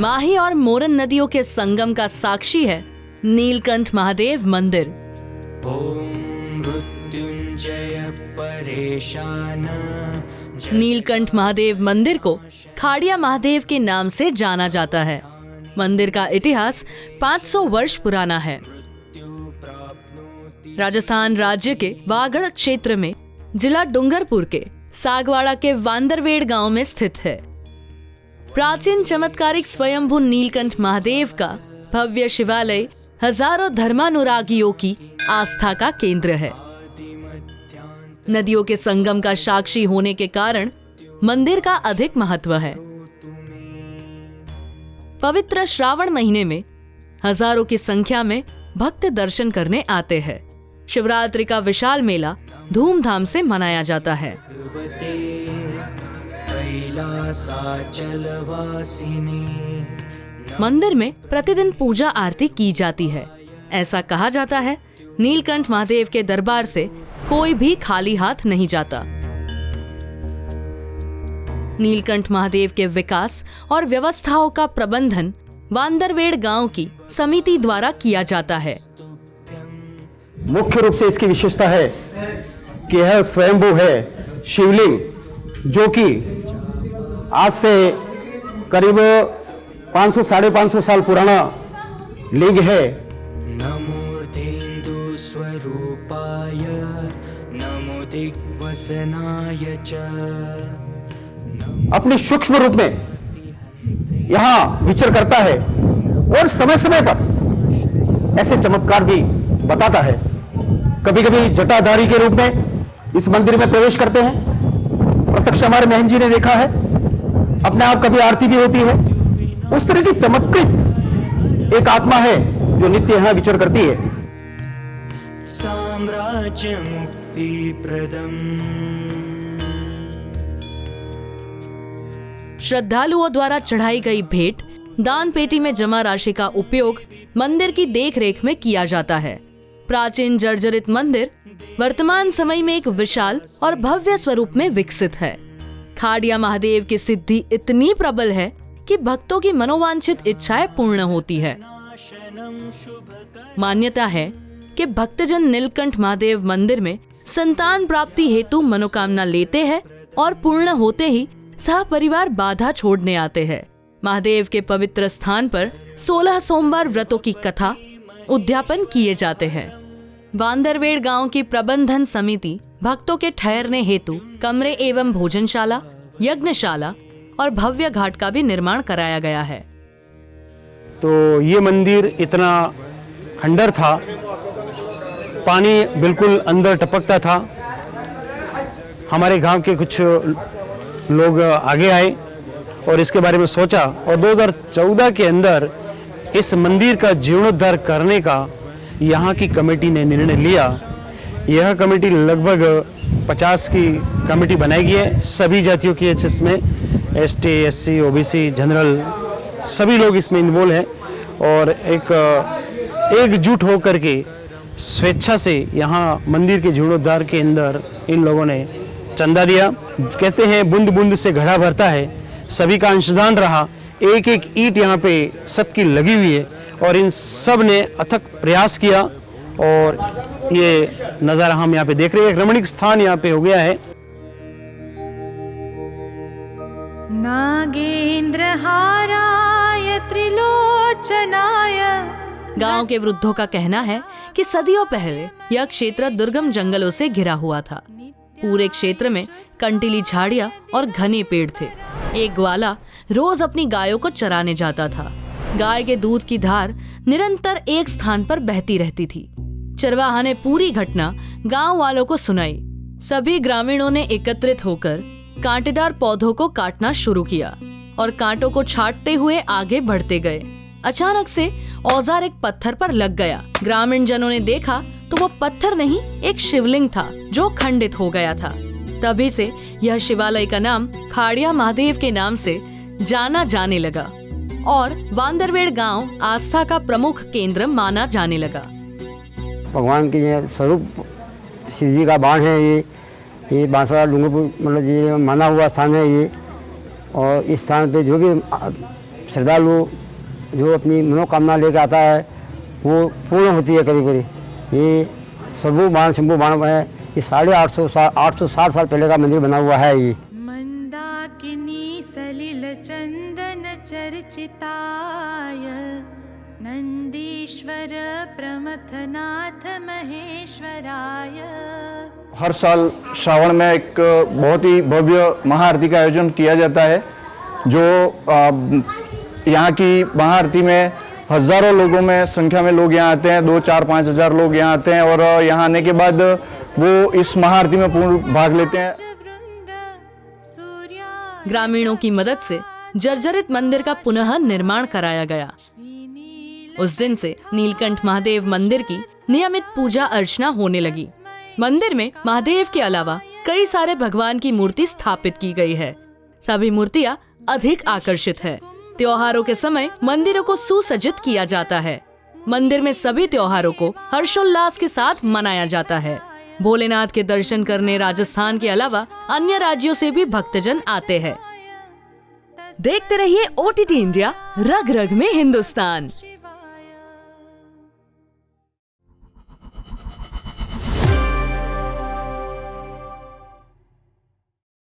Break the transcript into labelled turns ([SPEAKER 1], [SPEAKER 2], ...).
[SPEAKER 1] माही और मोरन नदियों के संगम का साक्षी है नीलकंठ महादेव मंदिर। नीलकंठ महादेव मंदिर को खाड़िया महादेव के नाम से जाना जाता है। मंदिर का इतिहास 500 वर्ष पुराना है। राजस्थान राज्य के वागड़ क्षेत्र में जिला डूंगरपुर के सागवाड़ा के वांदरवेड़ गांव में स्थित है। प्राचीन चमत्कारिक स्वयंभू नीलकंठ महादेव का भव्य शिवालय हजारों धर्मानुरागियों की आस्था का केंद्र है। नदियों के संगम का साक्षी होने के कारण मंदिर का अधिक महत्व है। पवित्र श्रावण महीने में हजारों की संख्या में भक्त दर्शन करने आते हैं। शिवरात्रि का विशाल मेला धूमधाम से मनाया जाता है। मंदिर में प्रतिदिन पूजा आरती की जाती है। ऐसा कहा जाता है नीलकंठ महादेव के दरबार से कोई भी खाली हाथ नहीं जाता। नीलकंठ महादेव के विकास और व्यवस्थाओं का प्रबंधन वांदरवेड़ गांव की समिति द्वारा किया जाता है।
[SPEAKER 2] मुख्य रूप से इसकी विशेषता है कि यह स्वयंभू है शिवलिंग, जो कि आज से करीब 500-550 साल पुराना लिंग है।
[SPEAKER 3] नमो स्वरूपाय नमो दिग्वसनाय च।
[SPEAKER 2] अपने सूक्ष्म रूप में यहाँ विचर करता है और समय समय पर ऐसे चमत्कार भी बताता है। कभी कभी जटाधारी के रूप में इस मंदिर में प्रवेश करते हैं। प्रत्यक्ष हमारे महन जी ने देखा है। अपने आप कभी आरती भी होती है। उस तरह की चमत्कृत एक आत्मा है जो नित्य यहाँ विचर करती है।
[SPEAKER 3] साम्राज्य मुक्ति प्रदम।
[SPEAKER 1] श्रद्धालुओं द्वारा चढ़ाई गई भेंट दान पेटी में जमा राशि का उपयोग मंदिर की देखरेख में किया जाता है। प्राचीन जर्जरित मंदिर वर्तमान समय में एक विशाल और भव्य स्वरूप में विकसित है। खाड़िया महादेव की सिद्धि इतनी प्रबल है कि भक्तों की मनोवांछित इच्छाएं पूर्ण होती है। मान्यता है कि भक्तजन नीलकंठ महादेव मंदिर में संतान प्राप्ति हेतु मनोकामना लेते हैं और पूर्ण होते ही सह परिवार बाधा छोड़ने आते हैं। महादेव के पवित्र स्थान पर 16 सोमवार व्रतों की कथा उद्यापन किए जाते हैं। वांदरवेड़ गांव की प्रबंधन समिति भक्तों के ठहरने हेतु कमरे एवं भोजनशाला, यज्ञशाला और भव्य घाट का भी निर्माण कराया गया है।
[SPEAKER 2] तो ये मंदिर इतना खंडर था, पानी बिल्कुल अंदर टपकता था। हमारे गांव के कुछ लोग आगे आए और इसके बारे में सोचा और 2014 के अंदर इस मंदिर का जीर्णोद्धार करने का यहाँ की कमेटी ने निर्णय लिया। यह कमेटी लगभग 50 की कमेटी बनाई गई है। सभी जातियों की इसमें ST, SC, OBC, जनरल सभी लोग इसमें इन्वॉल्व हैं और एकजुट होकर के स्वेच्छा से यहाँ मंदिर के जीर्णोद्धार के अंदर इन लोगों ने चंदा दिया। कहते हैं बूंद बूंद से घड़ा भरता है, सभी का अंशदान रहा। एक एक ईंट यहाँ पे सबकी लगी हुई है और इन सब ने अथक प्रयास किया और ये नज़ारा हम यहाँ पे देख रहे हैं। एक रमणीक स्थान यहाँ पे हो गया है।
[SPEAKER 4] नागेंद्र हाराय त्रिलोचनाय।
[SPEAKER 1] गांव के वृद्धों का कहना है कि सदियों पहले यह क्षेत्र दुर्गम जंगलों से घिरा हुआ था। पूरे क्षेत्र में कंटीली झाड़ियां और घने पेड़ थे। एक ग्वाला रोज अपनी गायों को चराने जाता था। गाय के दूध की धार निरंतर एक स्थान पर बहती रहती थी। चरवाहा ने पूरी घटना गांव वालों को सुनाई। सभी ग्रामीणों ने एकत्रित होकर कांटेदार पौधों को काटना शुरू किया और कांटों को छांटते हुए आगे बढ़ते गए। अचानक से औजार एक पत्थर पर लग गया। ग्रामीण जनों ने देखा तो वो पत्थर नहीं, एक शिवलिंग था जो खंडित हो गया था। तभी से यह शिवालय का नाम खाड़िया महादेव के नाम से जाना जाने लगा और वांदरवेड़ गांव आस्था का प्रमुख केंद्र माना जाने लगा।
[SPEAKER 5] भगवान के ये स्वरूप शिव जी का बाण है। ये बांसवाड़ा डूंगरपुर मतलब ये माना हुआ स्थान है ये। और इस स्थान पे जो भी श्रद्धालु जो अपनी मनोकामना लेकर आता है वो पूर्ण होती है करीब करीब। ये शंभू बाण है, ये 860 साल पहले का मंदिर बना हुआ है। ये
[SPEAKER 4] मंदाकिनी सलिल चंदन चर्चिताय नंदीश्वर प्रमथनाथ महेश्वराय।
[SPEAKER 6] हर साल श्रावण में एक बहुत ही भव्य महाआरती का आयोजन किया जाता है, जो यहाँ की महाआरती में हजारों लोगों में संख्या में लोग यहाँ आते हैं। 2, 4, 5 हजार लोग यहाँ आते हैं और यहाँ आने के बाद वो इस महाआरती में पूर्ण भाग लेते हैं।
[SPEAKER 1] ग्रामीणों की मदद से जर्जरित मंदिर का पुनः निर्माण कराया गया। उस दिन से नीलकंठ महादेव मंदिर की नियमित पूजा अर्चना होने लगी। मंदिर में महादेव के अलावा कई सारे भगवान की मूर्ति स्थापित की गई है। सभी मूर्तियां अधिक आकर्षित है। त्योहारों के समय मंदिरों को सुसज्जित किया जाता है। मंदिर में सभी त्योहारों को हर्षोल्लास के साथ मनाया जाता है। भोलेनाथ के दर्शन करने राजस्थान के अलावा अन्य राज्यों से भी भक्तजन आते हैं। देखते रहिए OTT इंडिया, रग रग में हिंदुस्तान।